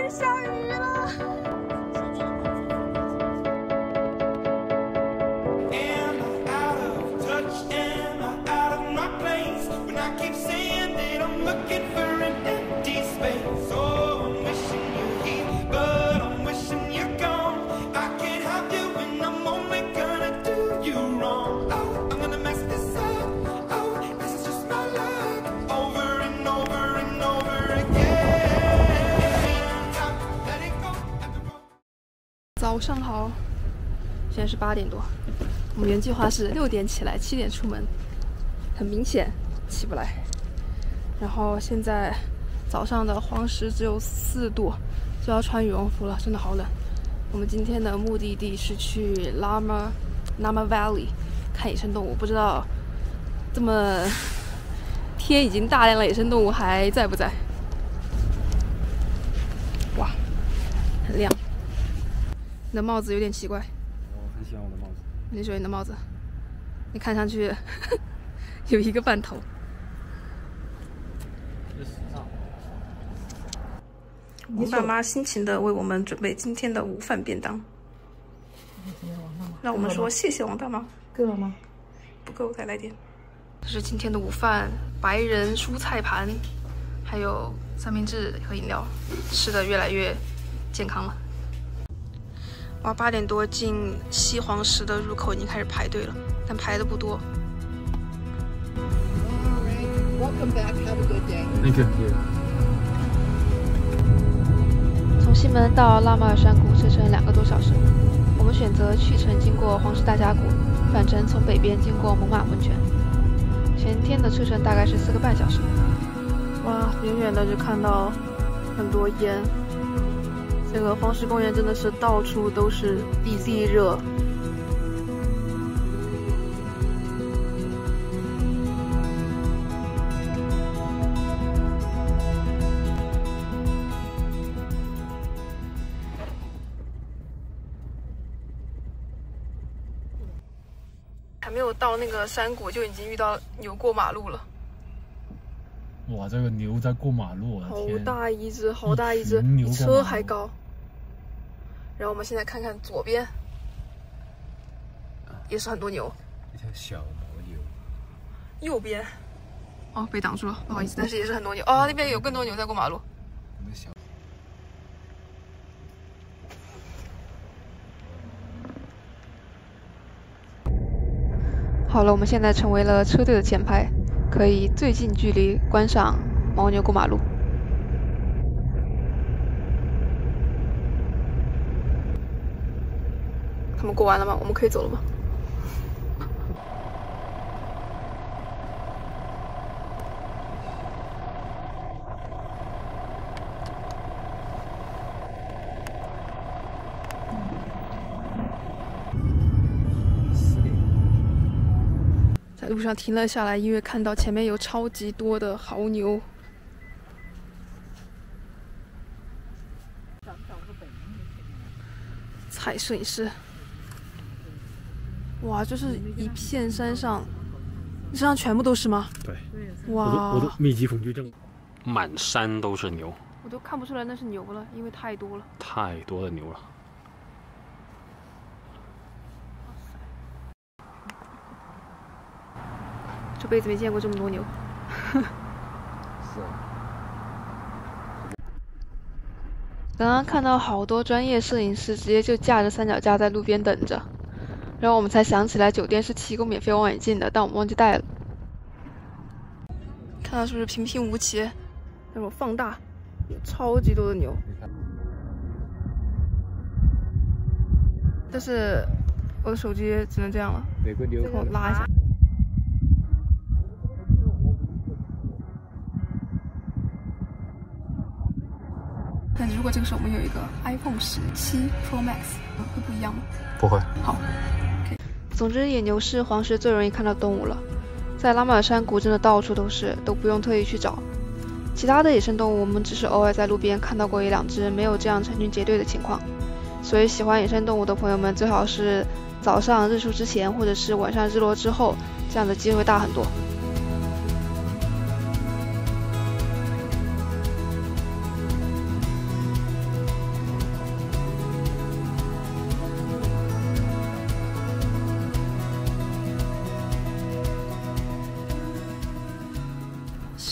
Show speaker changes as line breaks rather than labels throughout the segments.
开始下雨了。早上好，现在是8点多。我们原计划是6点起来，7点出门，很明显起不来。然后现在早上的黄石只有4度，就要穿羽绒服了，真的好冷。我们今天的目的地是去 Lama Valley 看野生动物，不知道这么天已经大亮了，野生动物还在不在？哇，很亮。你的帽子有点奇怪。
我很喜欢我的帽子。
你喜欢你的帽子？你看上去有一个半头。我爸妈辛勤地为我们准备今天的午饭便当。让我们说谢谢王大妈。
够了吗？
不够，再来点。这是今天的午饭，白人蔬菜盘，还有三明治和饮料，吃的越来越健康了。哇，8点多进西黄石的入口已经开始排队了，但排的不多。
Welcome back. Have a good day.
Thank you.
从西门到拉马尔山谷车程2个多小时，我们选择去程经过黄石大峡谷，返程从北边经过猛犸温泉。前天的车程大概是4个半小时。哇，远远的就看到很多烟。这个黄石公园真的是到处都是地热。还没有到那个山谷，就已经遇到牛过马路了。
哇，这个牛在过马路，我的天！
好大一只，好大一只，比车还高。然后我们现在看看左边，也是很多牛。
一条小牦牛。
右边，哦，被挡住了，不好意思，但是也是很多牛。哦，那边有更多牛在过马路。好了，我们现在成为了车队的前排，可以最近距离观赏牦牛过马路。他们过完了吗？我们可以走了吗？在路上停了下来，因为看到前面有超级多的牦牛。采摄影师。哇，就是一片山上，山上全部都是吗？
对。
哇，
我都密集恐惧症，满山都是牛。
我都看不出来那是牛了，因为太多了。
太多的牛了。
这辈子没见过这么多牛。
是。
刚刚看到好多专业摄影师直接就架着三脚架在路边等着，然后我们才想起来酒店是提供免费望远镜的，但我们忘记带了。看到是不是平平无奇？让我放大，有超级多的牛。但是我的手机只能这样了，
每个牛
我拉一下。但如果这个时候我们有一个 iPhone 17 Pro Max， 会不一样吗？
不会。
好。总之，野牛是黄石最容易看到动物了，在拉玛尔山谷真的到处都是，都不用特意去找。其他的野生动物，我们只是偶尔在路边看到过1-2只，没有这样成群结队的情况。所以，喜欢野生动物的朋友们，最好是早上日出之前，或者是晚上日落之后，这样的机会大很多。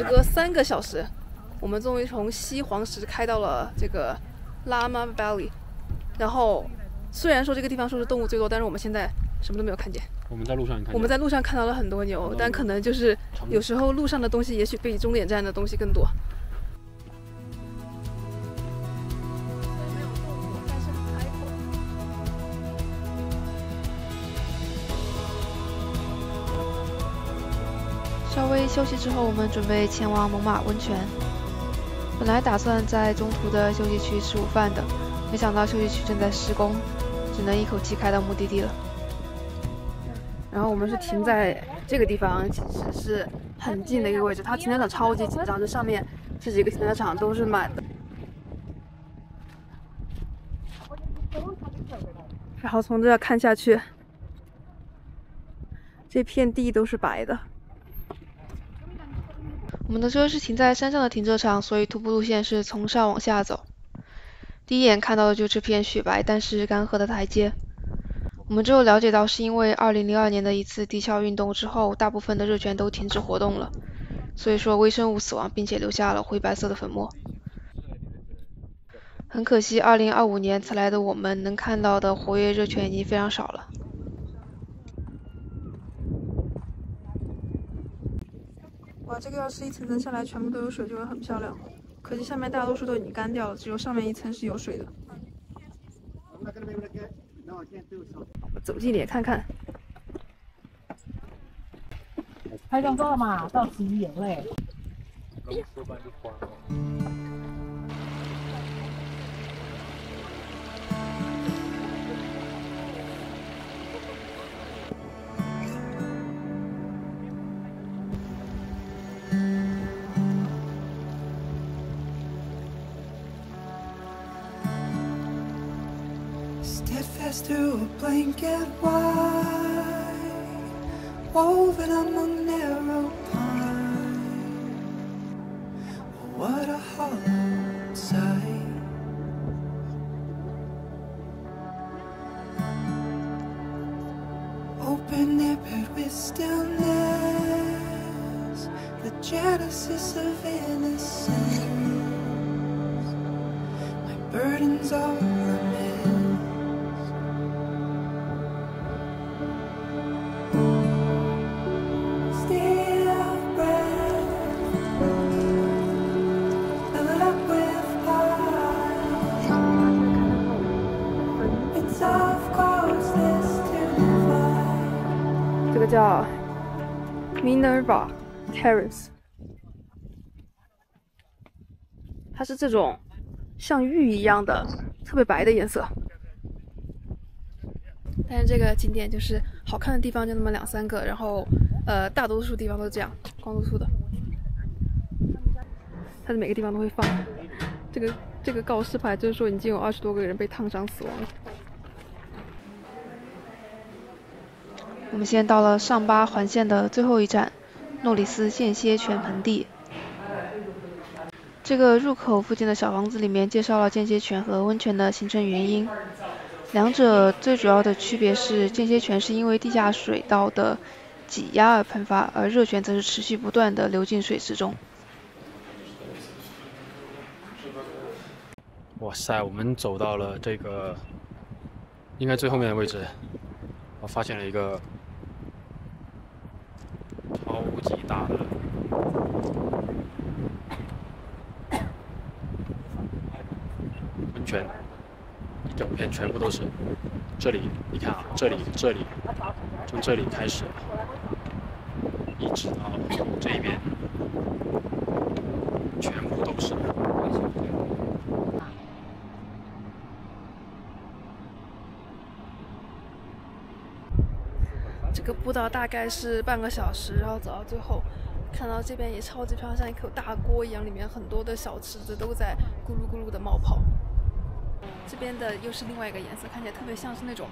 时隔3个小时，我们终于从西黄石开到了这个 Lama Valley。然后虽然说这个地方说是动物最多，但是我们现在什么都没有看见。
我们在路上看见，
我们在路上看到了很多牛，但可能就是有时候路上的东西也许比终点站的东西更多。稍微休息之后，我们准备前往猛犸温泉。本来打算在中途的休息区吃午饭的，没想到休息区正在施工，只能一口气开到目的地了。然后我们是停在这个地方，其实是很近的一个位置，它停车场超级紧张，这上面这几个停车场都是满的。然后从这看下去，这片地都是白的。我们的车是停在山上的停车场，所以徒步路线是从上往下走。第一眼看到的就这片雪白但是干涸的台阶。我们之后了解到，是因为2002年的一次地壳运动之后，大部分的热泉都停止活动了，所以说微生物死亡，并且留下了灰白色的粉末。很可惜，2025年才来的我们能看到的活跃热泉已经非常少了。哇，这个要是一层层下来全部都有水，就会很漂亮。可惜下面大多数都已经干掉了，只有上面一层是有水的。走近点看看。
拍张照嘛，到此一游嘞。
Steadfast through a blanket white, woven among narrow pine. What a hollow sight. Open air paired with stillness, the genesis of innocence. My burdens are immense.
这个叫 Minerva Terrace， 它是这种像玉一样的特别白的颜色。但是这个景点就是好看的地方就那么2、3个，然后大多数地方都是这样光秃秃的。它的每个地方都会放这个告示牌，就是说已经有20多个人被烫伤死亡了。我们现在到了上巴环线的最后一站，诺里斯间歇泉盆地。这个入口附近的小房子里面介绍了间歇泉和温泉的形成原因。两者最主要的区别是，间歇泉是因为地下水道的挤压而喷发，而热泉则是持续不断的流进水池中。
哇塞，我们走到了这个应该最后面的位置，我发现了一个超级大的温泉，一整片全部都是。这里你看啊，这里，从这里开始，一直到这边，全部都是。
这个步道大概是半个小时，然后走到最后，看到这边也超级漂亮，像一口大锅一样，里面很多的小池子都在咕噜咕噜的冒泡。这边的又是另外一个颜色，看起来特别像是那种，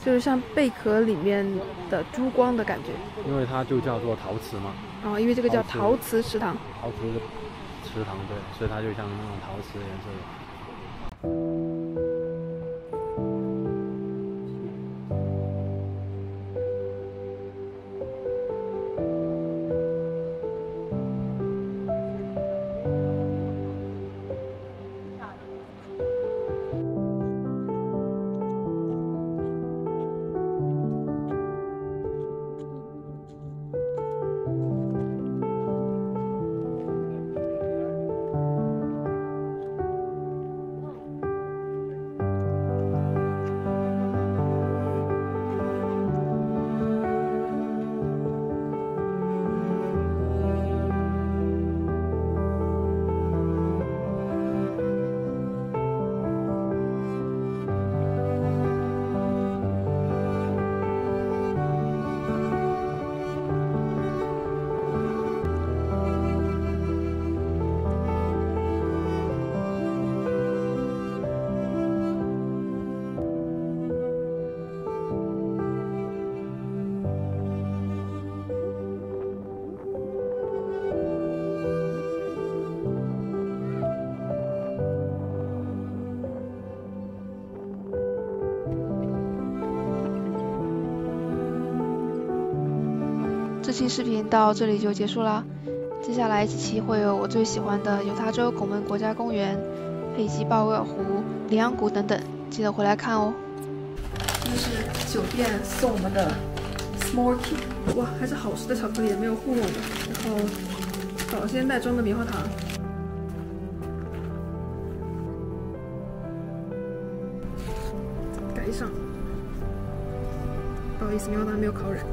就是像贝壳里面的珠光的感觉。
因为它就叫做陶瓷嘛。
因为这个叫陶瓷池塘。
陶瓷池塘，对，所以它就像那种陶瓷的颜色。
信视频到这里就结束啦。接下来几期会有我最喜欢的犹他州拱门国家公园、佩吉鲍威尔湖、羚羊谷等等，记得回来看哦。这是酒店送我们的 Smorky， 哇，还是好吃的巧克力，没有糊弄的。然后保鲜袋装的棉花糖。盖上，不好意思，棉花糖还没有烤软。